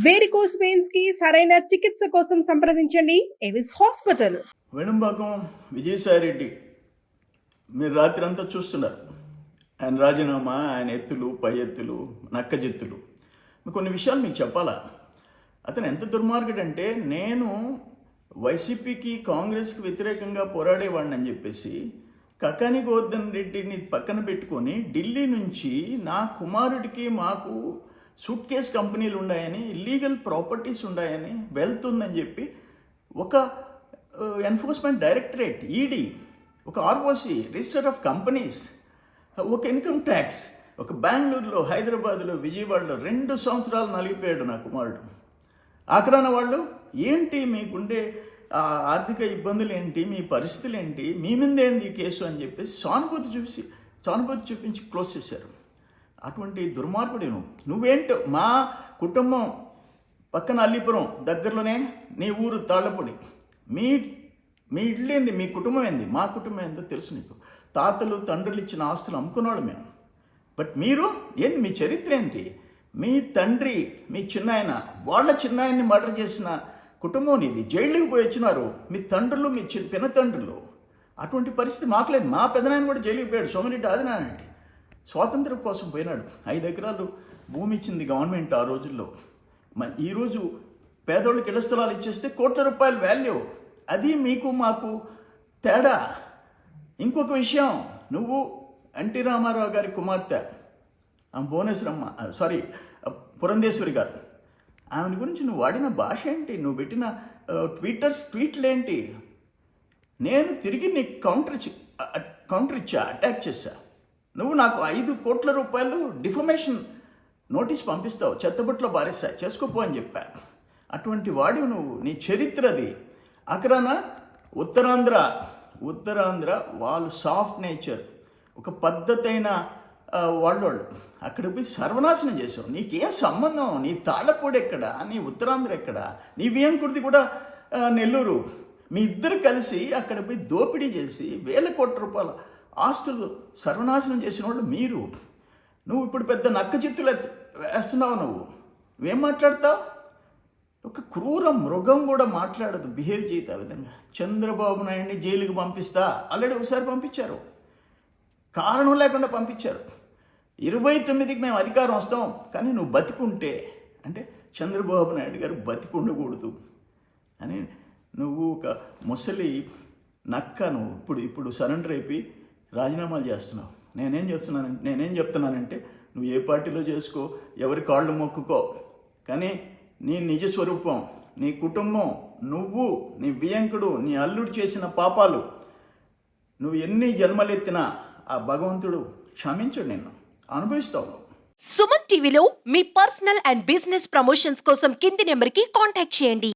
Varicose veins కి సరైన చికిత్స కోసం సంప్రదించండి ఎవిస్ హాస్పిటల్. వెనుంబాకం విజయసాయిరెడ్డి మీరు రాత్రి అంతా చూస్తున్నారు. ఆయన రాజీనామా, ఆయన ఎత్తులు, పై ఎత్తులు, నక్కజెత్తులు. కొన్ని విషయాలు మీకు చెప్పాలా. అతను ఎంత దుర్మార్గుడంటే, నేను వైసీపీకి కాంగ్రెస్కి వ్యతిరేకంగా పోరాడేవాడిని అని చెప్పేసి కకాని గోవర్ధన్ రెడ్డిని పక్కన పెట్టుకొని ఢిల్లీ నుంచి నా కుమారుడికి మాకు సూట్ కేస్ కంపెనీలు ఉన్నాయని, ఇల్లీగల్ ప్రాపర్టీస్ ఉన్నాయని, వెల్త్ ఉందని చెప్పి ఒక ఎన్ఫోర్స్మెంట్ డైరెక్టరేట్, ఈడీ, ఒక ఆర్ఓసి, రిజిస్టర్ ఆఫ్ కంపెనీస్, ఒక ఇన్కమ్ ట్యాక్స్, ఒక బెంగళూరులో, హైదరాబాద్లో, విజయవాడలో 2 సంవత్సరాలు నలిగిపోయాడు నా కుమారుడు. ఆఖరాన వాళ్ళు ఏంటి మీకుండే ఆర్థిక ఇబ్బందులు ఏంటి, మీ పరిస్థితులు ఏంటి, మీ మీదేంది ఈ కేసు అని చెప్పేసి సానుభూతి చూపించి క్లోజ్ చేశారు. అటువంటి దుర్మార్గుడు నువ్వేంటో. మా కుటుంబం పక్కన అల్లీపురం దగ్గరలోనే, నీ ఊరు తాళ్ళపొడి, మీ ఇల్లు ఏంది, మీ కుటుంబం ఏంది, మా కుటుంబం ఏందో తెలుసు నీకు. తాతలు తండ్రులు ఇచ్చిన ఆస్తులు అమ్ముకున్నాడు మేము. బట్ మీరు ఏంది, మీ చరిత్ర ఏంటి? మీ తండ్రి, మీ చిన్నాయన, వాళ్ళ చిన్నాయన్ని మర్డర్ చేసిన కుటుంబం నీది. జైళ్ళకి పోయి వచ్చినారు మీ తండ్రులు, మీ పినతండ్రులు. అటువంటి పరిస్థితి మాకు లేదు. మా పెదనాయన కూడా జైలుకి పోయాడు, సోమిరెడ్డి ఆదినారాయణ. స్వాతంత్రం కోసం పోయినాడు. 5 ఎకరాలు భూమి ఇచ్చింది గవర్నమెంట్ ఆ రోజుల్లో. ఈరోజు పేదోళ్ళకి ఇళ్ల స్థలాలు ఇచ్చేస్తే కోట్ల రూపాయల వాల్యూ. అది మీకు మాకు తేడా. ఇంకొక విషయం, నువ్వు ఎన్టీ రామారావు గారి కుమార్తె పురంధేశ్వరి గారు, ఆమె గురించి నువ్వు వాడిన భాష ఏంటి, నువ్వు పెట్టిన ట్వీట్లు ఏంటి? నేను తిరిగి నీకు కౌంటర్ ఇచ్చా, అటాక్ చేశా. నువ్వు నాకు 5 కోట్ల రూపాయలు డిఫమేషన్ నోటీస్ పంపిస్తావు, చెత్తబుట్లో బారేసా, చేసుకోపో అని చెప్పా. అటువంటి వాడివి నువ్వు. నీ చరిత్రది. అక్కడన ఉత్తరాంధ్ర వాళ్ళు సాఫ్ట్ నేచర్, ఒక పద్ధతైన వాళ్ళు అక్కడ పోయి సర్వనాశనం చేసావు. నీకేం సంబంధం? నీ తాళ్ళపూడి ఎక్కడ, నీ ఉత్తరాంధ్ర ఎక్కడ, నీ వియంకుడిది కూడా నెల్లూరు. మీ ఇద్దరు కలిసి అక్కడ పోయి దోపిడీ చేసి 1000 కోట్ల రూపాయల ఆస్తులు సర్వనాశనం చేసిన వాళ్ళు మీరు. నువ్వు ఇప్పుడు పెద్ద నక్క చిత్తులు వేస్తున్నావు. నువ్వేం మాట్లాడతావు? ఒక క్రూర మృగం కూడా మాట్లాడదు, బిహేవ్ చేయదు ఆ విధంగా. చంద్రబాబు నాయుడిని జైలుకి పంపిస్తా, ఆల్రెడీ ఒకసారి పంపించారు, కారణం లేకుండా పంపించారు. 29కి మేము అధికారం వస్తాం, కానీ నువ్వు బతికుంటే, అంటే చంద్రబాబు నాయుడు గారు బతికి ఉండకూడదు అని నువ్వు ఒక ముసలి నక్క. నువ్వు ఇప్పుడు సరెండర్ అయిపోయి రాజీనామాలు చేస్తున్నావు. నేనేం చెప్తున్నానంటే నువ్వు ఏ పార్టీలో చేసుకో, ఎవరి కాళ్ళు మొక్కుకో, కానీ నీ నిజ స్వరూపం, నీ కుటుంబం, నువ్వు, నీ వియంకుడు, నీ అల్లుడు చేసిన పాపాలు, నువ్వు ఎన్ని జన్మలెత్తినా ఆ భగవంతుడు క్షమించడు, నిన్ను అనుభవిస్తావు. సుమన్ టీవీలో మీ పర్సనల్ అండ్ బిజినెస్ ప్రమోషన్స్ కోసం కింది నెంబర్కి కాంటాక్ట్ చేయండి.